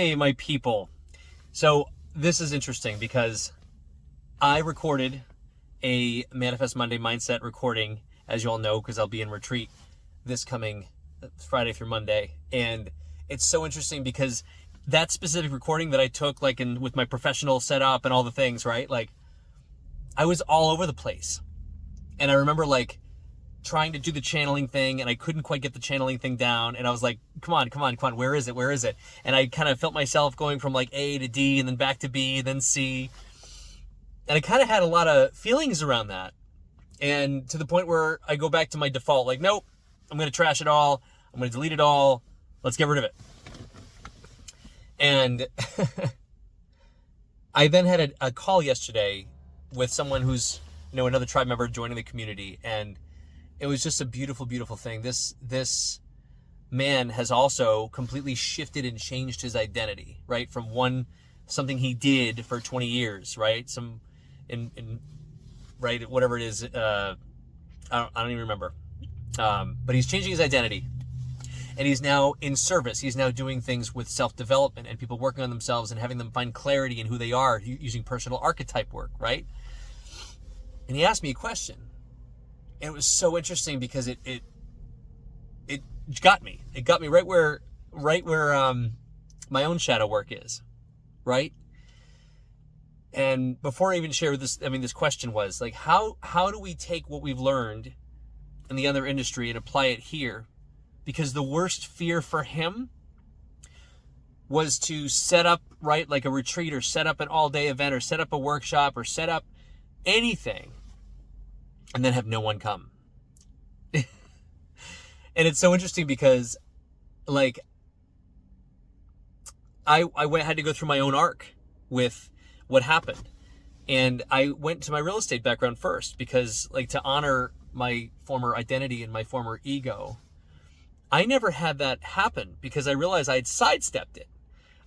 Hey, my people. So this is interesting because I recorded a Manifest Monday Mindset recording, as you all know, because I'll be in retreat this coming Friday through Monday. And it's so interesting because that specific recording that I took, like with my professional setup and all the things, right? Like, I was all over the place. And I remember trying to do the channeling thing, and I couldn't quite get the channeling thing down. And I was like, come on, where is it? And I kind of felt myself going from A to D and then back to B, then C. And I kind of had a lot of feelings around that. And to the point where I go back to my default, nope, I'm going to trash it all. I'm going to delete it all. Let's get rid of it. And I then had a call yesterday with someone who's, another tribe member joining the community. And it was just a beautiful, beautiful thing. This man has also completely shifted and changed his identity, right? From something he did for 20 years, right? Right, whatever it is, I don't even remember. But he's changing his identity, and he's now in service. He's now doing things with self-development and people working on themselves and having them find clarity in who they are using personal archetype work, right? And he asked me a question. And it was so interesting because it got me. It got me right where my own shadow work is, right? And before I even share this, this question was how do we take what we've learned in the other industry and apply it here? Because the worst fear for him was to set up, right, like a retreat or set up an all-day event or set up a workshop or set up anything and then have no one come. And it's so interesting because I had to go through my own arc with what happened. And I went to my real estate background first because to honor my former identity and my former ego, I never had that happen because I realized I had sidestepped it.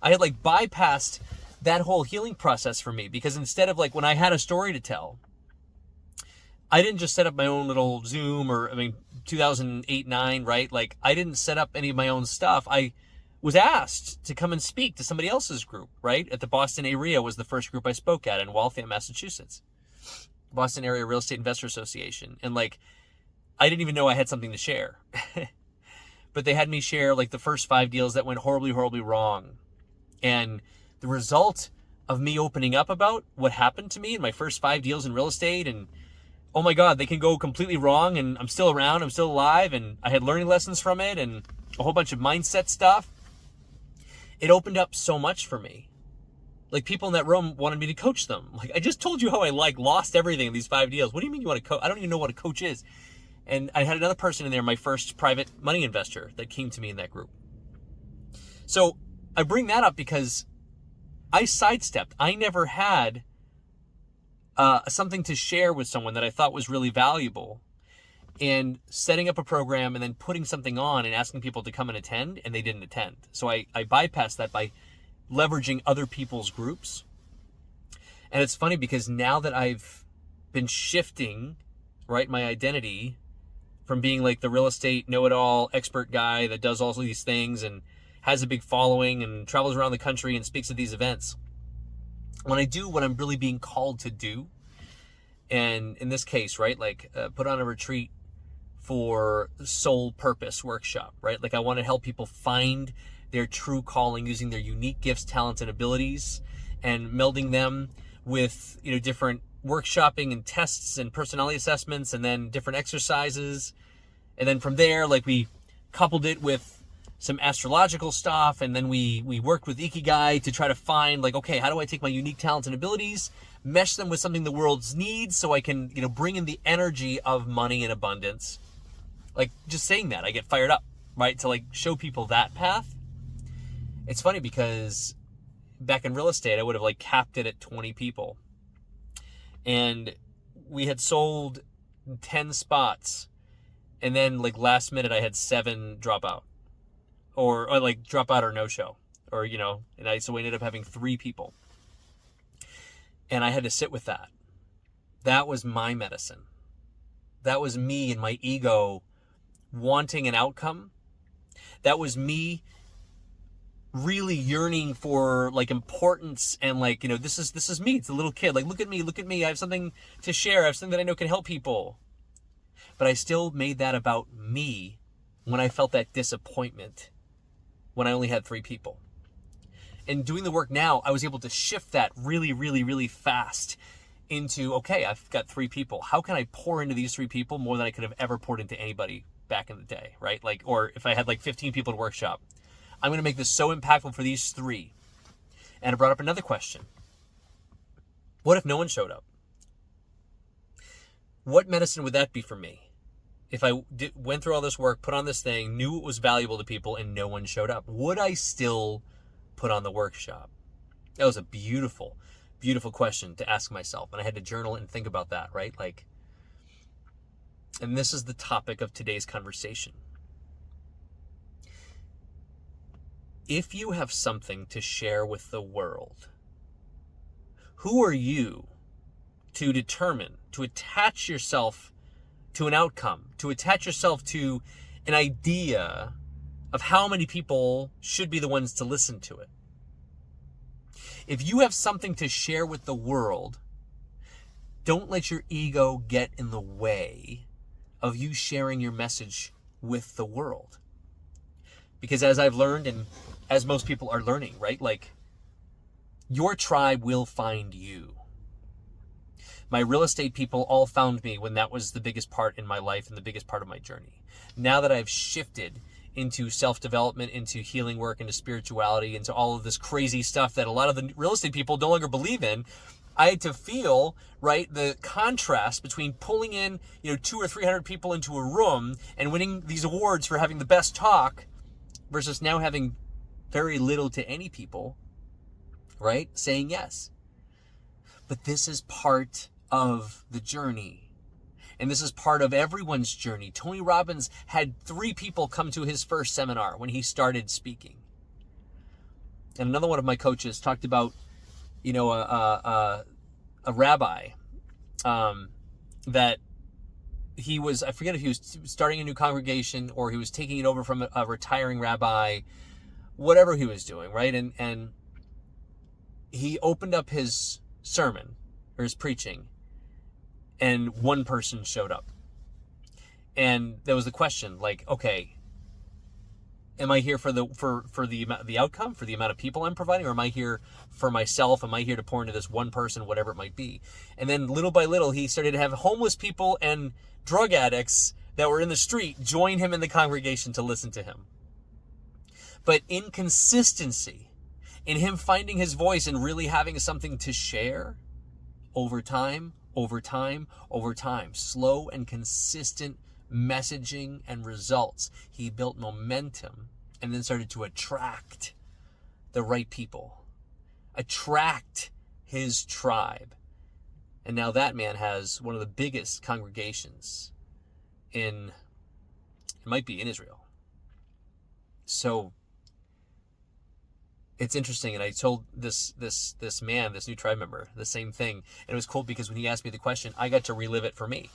I had bypassed that whole healing process for me because instead of when I had a story to tell, I didn't just set up my own little Zoom 2008-9, right? I didn't set up any of my own stuff. I was asked to come and speak to somebody else's group, right? At the Boston area was the first group I spoke at in Waltham, Massachusetts. Boston Area Real Estate Investor Association. And I didn't even know I had something to share. But they had me share the first 5 deals that went horribly, horribly wrong. And the result of me opening up about what happened to me in my first 5 deals in real estate, and oh my God, they can go completely wrong, and I'm still around, I'm still alive, and I had learning lessons from it and a whole bunch of mindset stuff. It opened up so much for me. People in that room wanted me to coach them. I just told you how I lost everything in these 5 deals. What do you mean you want to coach? I don't even know what a coach is. And I had another person in there, my first private money investor, that came to me in that group. So I bring that up because I sidestepped. I never had something to share with someone that I thought was really valuable, and setting up a program and then putting something on and asking people to come and attend, and they didn't attend. So I bypassed that by leveraging other people's groups. And it's funny because now that I've been shifting, right, my identity from being the real estate know-it-all expert guy that does all these things and has a big following and travels around the country and speaks at these events, when I do what I'm really being called to do, and in this case, right, put on a retreat for soul purpose workshop, right? I want to help people find their true calling using their unique gifts, talents, and abilities, and melding them with, different workshopping and tests and personality assessments, and then different exercises. And then from there, we coupled it with some astrological stuff, and then we worked with Ikigai to try to find okay, how do I take my unique talents and abilities, mesh them with something the world needs so I can bring in the energy of money and abundance. Just saying that, I get fired up, right, to show people that path. It's funny because back in real estate I would have capped it at 20 people, and we had sold 10 spots, and then last minute I had 7 drop out. Or drop out or no show, or so we ended up having 3 people, and I had to sit with that. That was my medicine. That was me and my ego wanting an outcome. That was me really yearning for like importance and like, this is me. It's a little kid. Like, look at me. I have something to share. I have something that I know can help people. But I still made that about me when I felt that disappointment when I only had 3 people. And doing the work now, I was able to shift that really, really, really fast into, okay, I've got 3 people. How can I pour into these 3 people more than I could have ever poured into anybody back in the day, right? Like, or if I had like 15 people at a workshop, I'm going to make this so impactful for these 3. And I brought up another question. What if no one showed up? What medicine would that be for me? If I went through all this work, put on this thing, knew it was valuable to people, and no one showed up, would I still put on the workshop? That was a beautiful, beautiful question to ask myself. And I had to journal and think about that, right? Like, and this is the topic of today's conversation. If you have something to share with the world, who are you to determine, to attach yourself to an outcome, to attach yourself to an idea of how many people should be the ones to listen to it? If you have something to share with the world, don't let your ego get in the way of you sharing your message with the world. Because as I've learned, and as most people are learning, right? Like, your tribe will find you. My real estate people all found me when that was the biggest part in my life and the biggest part of my journey. Now that I've shifted into self-development, into healing work, into spirituality, into all of this crazy stuff that a lot of the real estate people no longer believe in, I had to feel, right, the contrast between pulling in, 200 or 300 people into a room and winning these awards for having the best talk versus now having very little to any people, right, saying yes. But this is part of the journey. And this is part of everyone's journey. Tony Robbins had 3 people come to his first seminar when he started speaking. And another one of my coaches talked about, a rabbi that he was, I forget if he was starting a new congregation or he was taking it over from a retiring rabbi, whatever he was doing, right? And he opened up his sermon or his preaching, and 1 person showed up. And there was the question, like, okay, am I here for the outcome, for the amount of people I'm providing, or am I here for myself? Am I here to pour into this 1 person, whatever it might be? And then little by little, he started to have homeless people and drug addicts that were in the street join him in the congregation to listen to him. But in consistency, in him finding his voice and really having something to share, over time, slow and consistent messaging and results, he built momentum and then started to attract the right people, attract his tribe. And now that man has one of the biggest congregations it might be in Israel. So it's interesting, and I told this man, this new tribe member, the same thing. And it was cool because when he asked me the question, I got to relive it for me.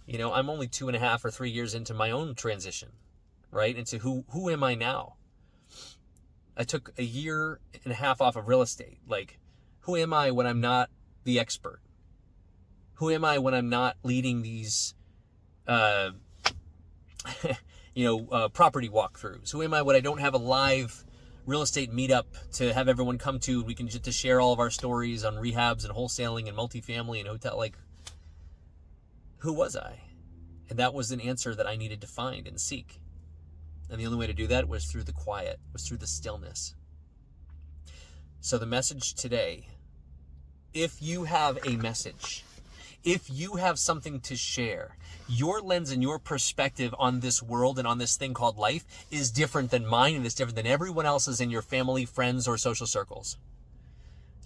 I'm only 2.5 or 3 years into my own transition, right? Into who am I now? I took 1.5 years off of real estate. Like, who am I when I'm not the expert? Who am I when I'm not leading these, property walkthroughs? Who am I when I don't have a live real estate meetup to have everyone come to? We can just to share all of our stories on rehabs and wholesaling and multifamily and hotel. Like, who was I? And that was an answer that I needed to find and seek. And the only way to do that was through the quiet, was through the stillness. So the message today, if you have a message, if you have something to share, your lens and your perspective on this world and on this thing called life is different than mine, and is different than everyone else's in your family, friends, or social circles.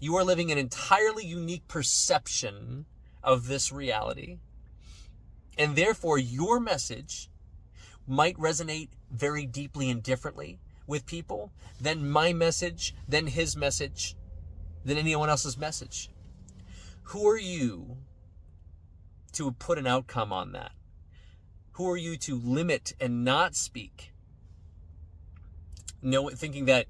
You are living an entirely unique perception of this reality. And therefore, your message might resonate very deeply and differently with people than my message, than his message, than anyone else's message. Who are you to put an outcome on that? Who are you to limit and not speak? Thinking that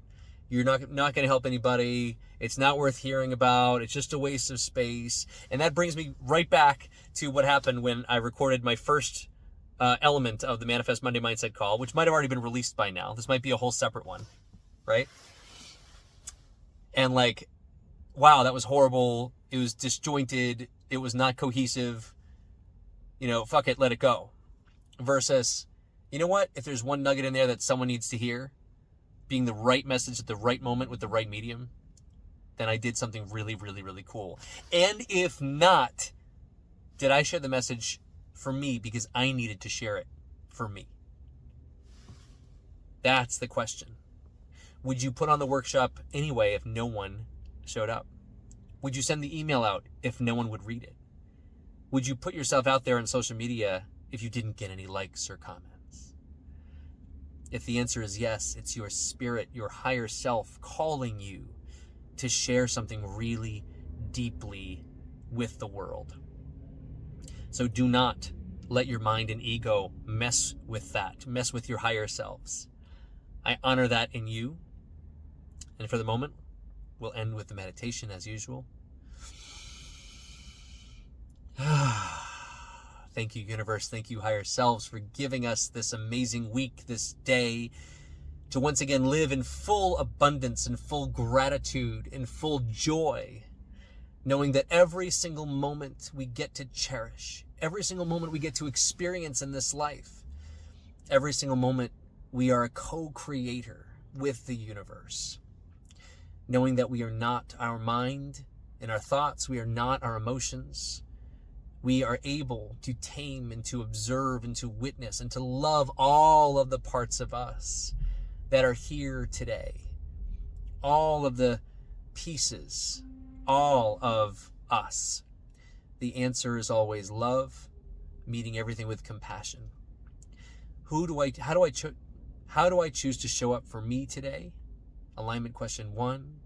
You're not going to help anybody. It's not worth hearing about. It's just a waste of space. And that brings me right back to what happened when I recorded my first element of the Manifest Monday Mindset call, which might have already been released by now. This might be a whole separate one, right? And like, wow, that was horrible. It was disjointed. It was not cohesive. Fuck it, let it go. Versus, you know what? If there's one nugget in there that someone needs to hear, being the right message at the right moment with the right medium, then I did something really, really, really cool. And if not, did I share the message for me because I needed to share it for me? That's the question. Would you put on the workshop anyway if no one showed up? Would you send the email out if no one would read it? Would you put yourself out there on social media if you didn't get any likes or comments? If the answer is yes, it's your spirit, your higher self calling you to share something really deeply with the world. So do not let your mind and ego mess with that, mess with your higher selves. I honor that in you. And for the moment, we'll end with the meditation as usual. Thank you, universe. Thank you, higher selves, for giving us this amazing week, this day, to once again live in full abundance, in full gratitude, in full joy, knowing that every single moment we get to cherish, every single moment we get to experience in this life, every single moment we are a co-creator with the universe, knowing that we are not our mind and our thoughts, we are not our emotions. We are able to tame and to observe and to witness and to love all of the parts of us that are here today. All of the pieces, all of us. The answer is always love, meeting everything with compassion. How do I choose to show up for me today? Alignment question 1.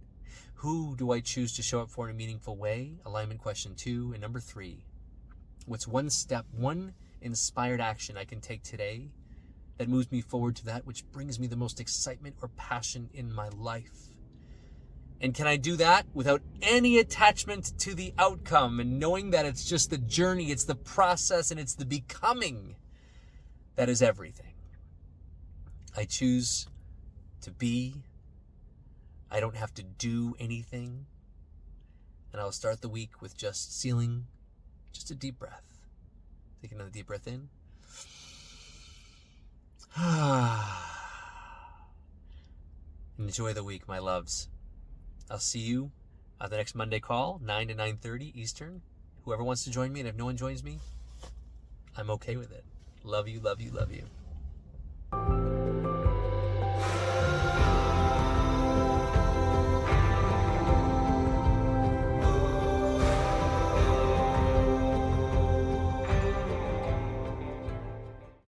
Who do I choose to show up for in a meaningful way? Alignment question 2. And number 3. What's one step, one inspired action I can take today that moves me forward to that which brings me the most excitement or passion in my life? And can I do that without any attachment to the outcome and knowing that it's just the journey, it's the process, and it's the becoming that is everything? I choose to be. I don't have to do anything. And I'll start the week with just sealing just a deep breath. Take another deep breath in. Enjoy the week, my loves. I'll see you on the next Monday call, 9 to 9:30 Eastern. Whoever wants to join me, and if no one joins me, I'm okay with it. Love you, love you, love you.